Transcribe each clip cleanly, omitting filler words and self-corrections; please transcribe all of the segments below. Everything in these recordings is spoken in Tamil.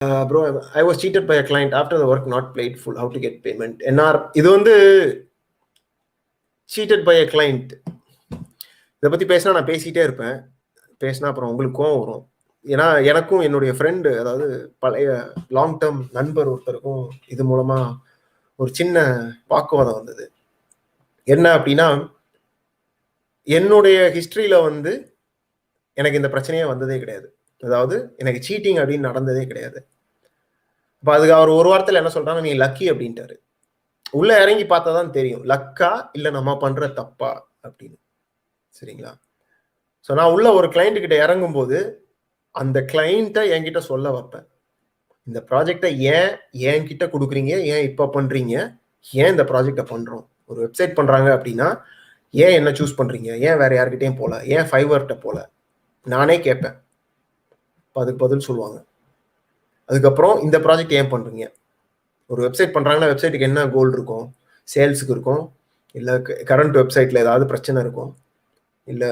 Bro, I was cheated by a client after the work not played full. How to get payment? இது வந்து cheated by a client. இதை பற்றி பேசினா நான் பேசிகிட்டே இருப்பேன். பேசினா அப்புறம் உங்களுக்கு கோவம் வரும். ஏன்னா எனக்கும் என்னுடைய ஃப்ரெண்டு, அதாவது பழைய லாங் டேர்ம் நண்பர் ஒருத்தருக்கும் இது மூலமாக ஒரு சின்ன வாக்குவாதம் வந்தது. என்ன அப்படின்னா, என்னுடைய ஹிஸ்ட்ரியில் வந்து எனக்கு இந்த பிரச்சனையே வந்ததே கிடையாது. அதாவது எனக்கு சீட்டிங் அப்படின்னு நடந்ததே கிடையாது. இப்போ அதுக்கு அவர் ஒரு வாரத்தில் என்ன சொல்றாங்க, நீ லக்கி அப்படின்ட்டாரு. உள்ள இறங்கி பார்த்தா தான் தெரியும் லக்கா இல்லை நம்ம பண்ற தப்பா அப்படின்னு. சரிங்களா? ஸோ நான் உள்ள ஒரு கிளைண்ட் கிட்ட இறங்கும் போது அந்த கிளைண்ட்டை என்கிட்ட சொல்ல வைப்பேன். இந்த ப்ராஜெக்டை ஏன் என்கிட்ட கொடுக்குறீங்க, ஏன் இப்போ பண்றீங்க, ஏன் இந்த ப்ராஜெக்டை பண்றோம். ஒரு வெப்சைட் பண்றாங்க அப்படின்னா ஏன் என்ன சூஸ் பண்றீங்க, ஏன் வேற யார்கிட்டையும் போல, ஏன் ஃபைவர்கிட்ட போல, நானே கேட்பேன். அதுக்கு பதில் சொல்லுவாங்க. அதுக்கப்புறம் இந்த ப்ராஜெக்ட் ஏன் பண்றீங்க. ஒரு வெப்சைட் பண்றாங்கன்னா வெப்சைட்டுக்கு என்ன கோல் இருக்கும், சேல்ஸுக்கு இருக்கும், இல்லை கரண்ட் வெப்சைட்ல ஏதாவது பிரச்சனை இருக்கும், இல்லை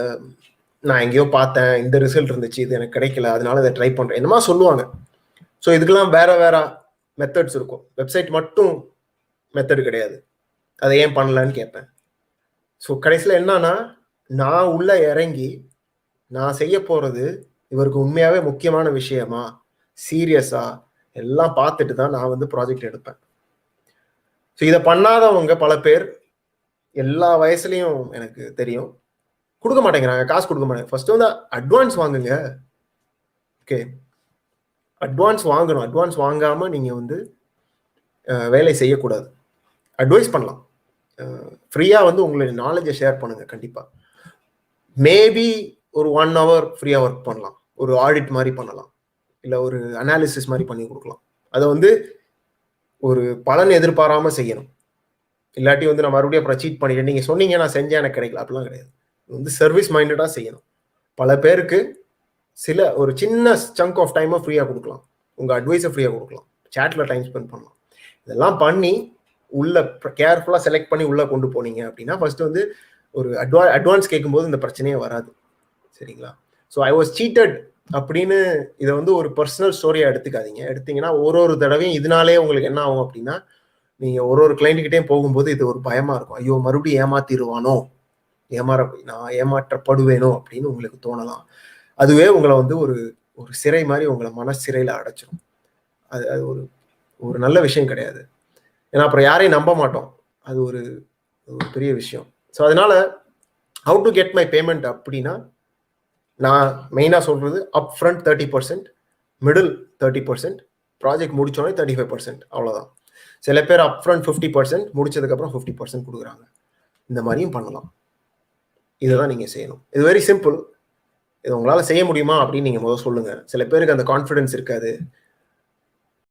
நான் எங்கேயோ பார்த்தேன் இந்த ரிசல்ட் இருந்துச்சு இது எனக்கு கிடைக்கல அதனால இதை ட்ரை பண்றேன், என்னமா சொல்லுவாங்க. ஸோ இதுக்கெல்லாம் வேற வேற மெத்தட்ஸ் இருக்கும். வெப்சைட் மட்டும் மெத்தட் கிடையாது. அதை ஏன் பண்ணலன்னு கேட்பேன். ஸோ கடைசியில் என்னன்னா, நான் உள்ள இறங்கி நான் செய்ய போறது இவருக்கு உண்மையாவே முக்கியமான விஷயமா, சீரியஸா எல்லாம் பார்த்துட்டு தான் நான் வந்து ப்ராஜெக்ட் எடுப்பேன். ஸோ இதை பண்ணாதவங்க பல பேர் எல்லா வயசுலையும் எனக்கு தெரியும் கொடுக்க மாட்டேங்கிறாங்க, காசு கொடுக்க மாட்டேங்க. ஃபர்ஸ்ட் வந்து அட்வான்ஸ் வாங்குங்க. ஓகே, அட்வான்ஸ் வாங்கணும். அட்வான்ஸ் வாங்காம நீங்க வந்து வேலை செய்யக்கூடாது. அட்வைஸ் பண்ணலாம், ஃப்ரீயா வந்து உங்களுடைய நாலேஜை ஷேர் பண்ணுங்க. கண்டிப்பா மேபி ஒரு 1 hour ஃப்ரீயா ஒர்க் பண்ணலாம், ஒரு ஆடிட் மாதிரி பண்ணலாம், இல்லை ஒரு அனாலிசிஸ் மாதிரி பண்ணி கொடுக்கலாம். அதை வந்து ஒரு பலன் எதிர்பாராம செய்யணும். இல்லாட்டி வந்து நான் மறுபடியும் அப்புறம் சீட் பண்ணிட்டேன், நீங்க சொன்னீங்க நான் செஞ்சேன் எனக்கு கிடைக்கல, அப்படிலாம் கிடையாது. வந்து சர்வீஸ் மைண்டடா செய்யணும். பல பேருக்கு சில ஒரு சின்ன சங்க் ஆஃப் டைமை ஃப்ரீயா கொடுக்கலாம், உங்க அட்வைஸை ஃப்ரீயா கொடுக்கலாம், சேட்ல டைம் ஸ்பெண்ட் பண்ணலாம். இதெல்லாம் பண்ணி உள்ள கேர்ஃபுல்லா செலக்ட் பண்ணி உள்ள கொண்டு போனீங்க அப்படின்னா ஃபர்ஸ்ட் வந்து ஒரு அட்வான்ஸ் கேட்கும்போது இந்த பிரச்சனையே வராது. சரிங்களா? ஸோ ஐ வாஸ் சீட்டட் அப்படின்னு இதை வந்து ஒரு பர்சனல் ஸ்டோரியா எடுத்துக்காதீங்க. எடுத்தீங்கன்னா ஒரு தடவையும் இதனாலே உங்களுக்கு என்ன ஆகும் அப்படின்னா, நீங்க ஒரு கிளைண்ட்கிட்டையும் போகும்போது இது ஒரு பயமா இருக்கும். ஐயோ மறுபடியும் ஏமாத்திடுவானோ, நான் ஏமாற்றப்படுவேனோ அப்படின்னு உங்களுக்கு தோணலாம். அதுவே உங்களை வந்து ஒரு ஒரு சிறை மாதிரி உங்களை மனசிறையில அடைச்சிடும். அது அது ஒரு ஒரு நல்ல விஷயம் கிடையாது. ஏன்னா அப்புறம் யாரையும் நம்ப மாட்டோம். அது ஒரு பெரிய விஷயம். ஸோ அதனால how to get my payment அப்படின்னா, நான் மெயினாக சொல்றது அப் ஃப்ரண்ட் 30%, மிடில் 30%, ப்ராஜெக்ட் முடிச்சோடனே 35%, அவ்வளோதான். சில பேர் அப் ஃப்ரண்ட் 50%, முடிச்சதுக்கப்புறம் 50% கொடுக்குறாங்க. இந்த மாதிரியும் பண்ணலாம். இதுதான் நீங்கள் செய்யணும். இது வெரி சிம்பிள். இது உங்களால் செய்ய முடியுமா அப்படின்னு நீங்கள் முதல்ல சொல்லுங்கள். சில பேருக்கு அந்த கான்ஃபிடன்ஸ் இருக்காது,